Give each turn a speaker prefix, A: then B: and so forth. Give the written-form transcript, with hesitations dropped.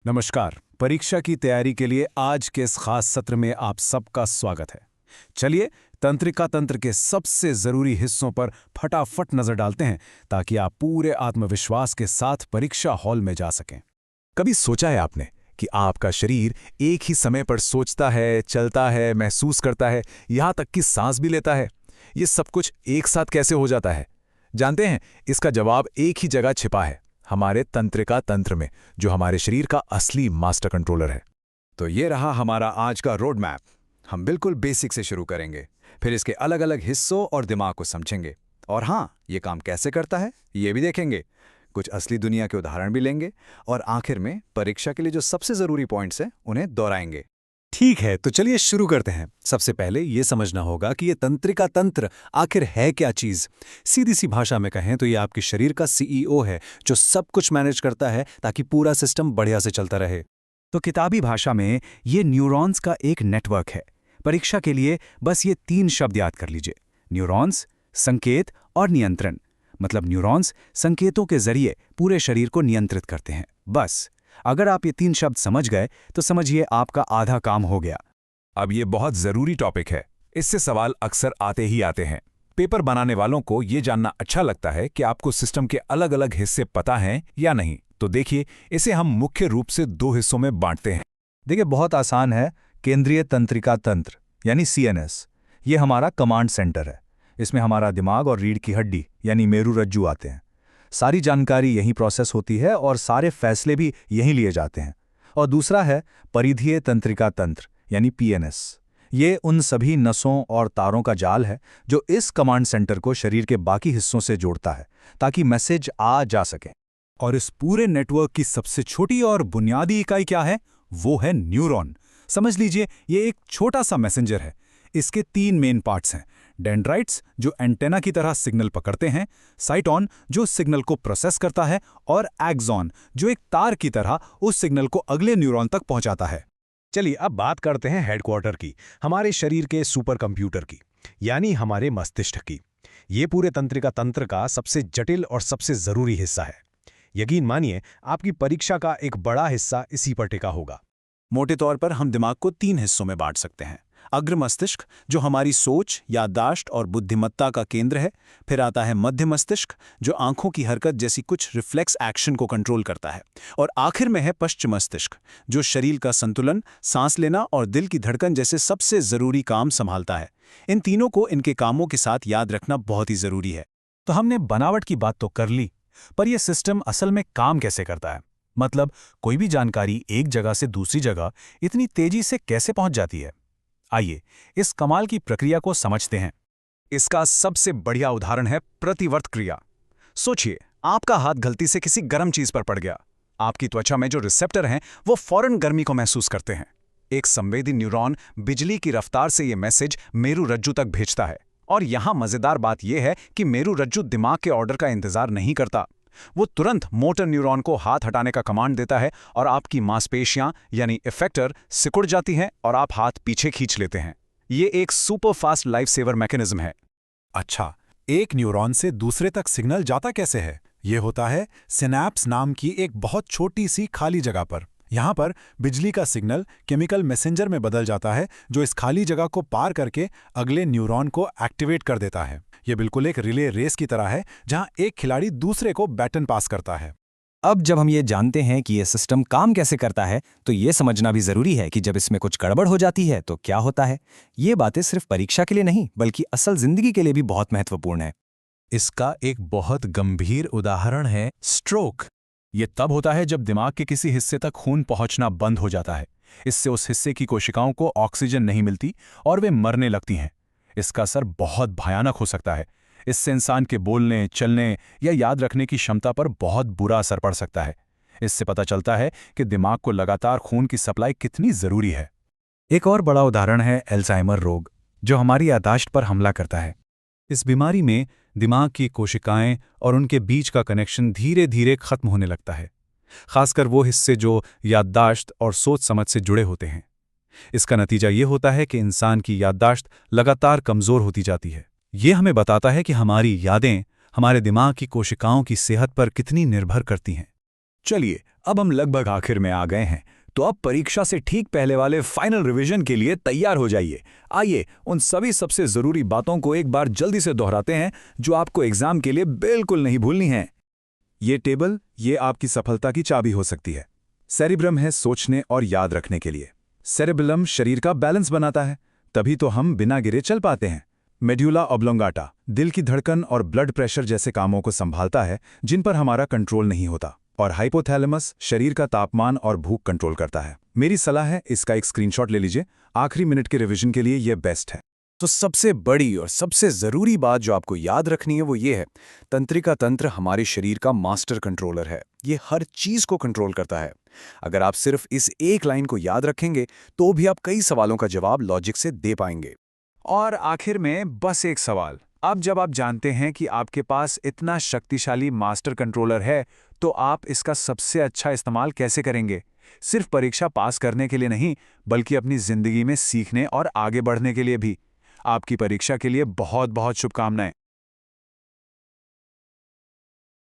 A: नमस्कार। परीक्षा की तैयारी के लिए आज के इस खास सत्र में आप सबका स्वागत है। चलिए तंत्रिका तंत्र के सबसे जरूरी हिस्सों पर फटाफट नजर डालते हैं ताकि आप पूरे आत्मविश्वास के साथ परीक्षा हॉल में जा सकें।
B: कभी सोचा है आपने कि आपका शरीर एक ही समय पर सोचता है, चलता है, महसूस करता है, यहाँ तक कि सांस भी लेता है? ये सब कुछ एक साथ कैसे हो जाता है? जानते हैं, इसका जवाब एक ही जगह छिपा है, हमारे तंत्रिका तंत्र में, जो हमारे शरीर का असली मास्टर कंट्रोलर है।
C: तो ये रहा हमारा आज का रोड मैप। हम बिल्कुल बेसिक से शुरू करेंगे, फिर इसके अलग अलग हिस्सों और दिमाग को समझेंगे। और हाँ, ये काम कैसे करता है ये भी देखेंगे। कुछ असली दुनिया के उदाहरण भी लेंगे और आखिर में परीक्षा के लिए जो सबसे ज़रूरी पॉइंट्स हैं उन्हें दोहराएंगे।
A: ठीक है, तो चलिए शुरू करते हैं। सबसे पहले ये समझना होगा कि ये तंत्रिका तंत्र आखिर है क्या चीज़। सीधी सी भाषा में कहें तो ये आपके शरीर का सीईओ है, जो सब कुछ मैनेज करता है ताकि पूरा सिस्टम बढ़िया से चलता रहे। तो किताबी भाषा में ये न्यूरॉन्स का एक नेटवर्क है। परीक्षा के लिए बस ये 3 शब्द याद कर लीजिए: न्यूरॉन्स, संकेत और नियंत्रण। मतलब न्यूरॉन्स संकेतों के जरिए पूरे शरीर को नियंत्रित करते हैं। बस अगर आप ये 3 शब्द समझ गए तो समझिए आपका आधा काम हो गया।
B: अब ये बहुत ज़रूरी टॉपिक है, इससे सवाल अक्सर आते ही आते हैं। पेपर बनाने वालों को ये जानना अच्छा लगता है कि आपको सिस्टम के अलग अलग हिस्से पता हैं या नहीं। तो देखिए, इसे हम मुख्य रूप से 2 हिस्सों में बांटते हैं।
D: देखिए, बहुत आसान है। केंद्रीय तंत्रिका तंत्र यानी सीएनएस, ये हमारा कमांड सेंटर है। इसमें हमारा दिमाग और रीढ़ की हड्डी यानी मेरुरज्जु आते हैं। सारी जानकारी यहीं प्रोसेस होती है और सारे फैसले भी यहीं लिए जाते हैं। और दूसरा है परिधीय तंत्रिका तंत्र यानी पीएनएस। ये उन सभी नसों और तारों का जाल है जो इस कमांड सेंटर को शरीर के बाकी हिस्सों से जोड़ता है ताकि मैसेज आ जा सके।
A: और इस पूरे नेटवर्क की सबसे छोटी और बुनियादी इकाई क्या है? वो है न्यूरॉन। समझ लीजिए, ये एक छोटा सा मैसेंजर है। इसके 3 मेन पार्ट्स हैं: डेंड्राइट्स जो एंटेना की तरह सिग्नल पकड़ते हैं, साइटॉन जो सिग्नल को प्रोसेस करता है, और एक्सॉन जो एक तार की तरह उस सिग्नल को अगले न्यूरॉन तक पहुंचाता है।
E: चलिए अब बात करते हैं हेडक्वार्टर की, हमारे शरीर के सुपर कंप्यूटर की, यानी हमारे मस्तिष्क की। ये पूरे तंत्रिका तंत्र का सबसे जटिल और सबसे जरूरी हिस्सा है। यकीन मानिए, आपकी परीक्षा का एक बड़ा हिस्सा इसी पर टिका होगा।
A: मोटे तौर पर हम दिमाग को 3 हिस्सों में बांट सकते हैं: अग्र मस्तिष्क जो हमारी सोच, याददाश्त और बुद्धिमत्ता का केंद्र है। फिर आता है मध्य मस्तिष्क जो आंखों की हरकत जैसी कुछ रिफ्लेक्स एक्शन को कंट्रोल करता है। और आखिर में है पश्चिम मस्तिष्क जो शरीर का संतुलन, सांस लेना और दिल की धड़कन जैसे सबसे जरूरी काम संभालता है। इन तीनों को इनके कामों के साथ याद रखना बहुत ही जरूरी है। तो हमने बनावट की बात तो कर ली, पर यह सिस्टम असल में काम कैसे करता है? मतलब कोई भी जानकारी एक जगह से दूसरी जगह इतनी तेजी से कैसे पहुंच जाती है? आइए इस कमाल की प्रक्रिया को समझते हैं।
C: इसका सबसे बढ़िया उदाहरण है प्रतिवर्त क्रिया। सोचिए, आपका हाथ गलती से किसी गर्म चीज पर पड़ गया। आपकी त्वचा में जो रिसेप्टर हैं वो फौरन गर्मी को महसूस करते हैं। एक संवेदी न्यूरॉन बिजली की रफ्तार से ये मैसेज मेरुरज्जु तक भेजता है। और यहां मजेदार बात यह है कि मेरुरज्जु दिमाग के ऑर्डर का इंतजार नहीं करता। वो तुरंत मोटर न्यूरॉन को हाथ हटाने का कमांड देता है और आपकी मांसपेशियां यानी इफेक्टर सिकुड़ जाती हैं और आप हाथ पीछे खींच लेते हैं। ये एक super fast life saver mechanism है।
A: अच्छा, एक न्यूरॉन से दूसरे तक सिग्नल जाता कैसे है? ये होता है सिनैप्स नाम की एक बहुत छोटी सी खाली जगह पर। यहाँ पर बिजली का सिग्नल केमिकल मैसेंजर में बदल जाता है जो इस खाली जगह को पार करके अगले न्यूरॉन को एक्टिवेट कर देता है। ये बिल्कुल एक रिले रेस की तरह है जहां एक खिलाड़ी दूसरे को बैटन पास करता है।
F: अब जब हम ये जानते हैं कि ये सिस्टम काम कैसे करता है, तो ये समझना भी जरूरी है कि जब इसमें कुछ गड़बड़ हो जाती है तो क्या होता है। ये बातें सिर्फ परीक्षा के लिए नहीं बल्कि असल जिंदगी के लिए भी बहुत महत्वपूर्ण है।
A: इसका एक बहुत गंभीर उदाहरण है स्ट्रोक। ये तब होता है जब दिमाग के किसी हिस्से तक खून पहुंचना बंद हो जाता है। इससे उस हिस्से की कोशिकाओं को ऑक्सीजन नहीं मिलती और वे मरने लगती हैं। इसका असर बहुत भयानक हो सकता है। इससे इंसान के बोलने, चलने या याद रखने की क्षमता पर बहुत बुरा असर पड़ सकता है। इससे पता चलता है कि दिमाग को लगातार खून की सप्लाई कितनी जरूरी है।
D: एक और बड़ा उदाहरण है अल्जाइमर रोग, जो हमारी याददाश्त पर हमला करता है। इस बीमारी में दिमाग की कोशिकाएं और उनके बीच का कनेक्शन धीरे धीरे खत्म होने लगता है, खासकर वो हिस्से जो याददाश्त और सोच समझ से जुड़े होते हैं। इसका नतीजा ये होता है कि इंसान की याददाश्त लगातार कमज़ोर होती जाती है। ये हमें बताता है कि हमारी यादें हमारे दिमाग की कोशिकाओं की सेहत पर कितनी निर्भर करती हैं।
B: चलिए, अब हम लगभग आखिर में आ गए हैं, तो अब परीक्षा से ठीक पहले वाले फाइनल रिवीजन के लिए तैयार हो जाइए। आइए उन सभी सबसे जरूरी बातों को एक बार जल्दी से दोहराते हैं जो आपको एग्जाम के लिए बिल्कुल नहीं भूलनी है।
D: ये टेबल, ये आपकी सफलता की चाबी हो सकती है। सेरिब्रम है सोचने और याद रखने के लिए। सेरेबेलम शरीर का बैलेंस बनाता है, तभी तो हम बिना गिरे चल पाते हैं। मेड्यूला ऑब्लोंगाटा दिल की धड़कन और ब्लड प्रेशर जैसे कामों को संभालता है जिन पर हमारा कंट्रोल नहीं होता। और हाइपोथैलेमस शरीर का तापमान और भूख कंट्रोल करता है। मेरी सलाह है, इसका एक स्क्रीनशॉट ले लीजिए, आखिरी मिनट के रिवीजन के लिए यह बेस्ट है।
B: तो सबसे बड़ी और सबसे जरूरी बात जो आपको याद रखनी है वो ये है, तंत्रिका तंत्र हमारे शरीर का मास्टर कंट्रोलर है। ये हर चीज को कंट्रोल करता है। अगर आप सिर्फ इस एक लाइन को याद रखेंगे तो भी आप कई सवालों का जवाब लॉजिक से दे पाएंगे।
C: और आखिर में बस एक सवाल, अब जब आप जानते हैं कि आपके पास इतना शक्तिशाली मास्टर कंट्रोलर है, तो आप इसका सबसे अच्छा इस्तेमाल कैसे करेंगे? सिर्फ परीक्षा पास करने के लिए नहीं, बल्कि अपनी जिंदगी में सीखने और आगे बढ़ने के लिए भी। आपकी परीक्षा के लिए बहुत बहुत शुभकामनाएं।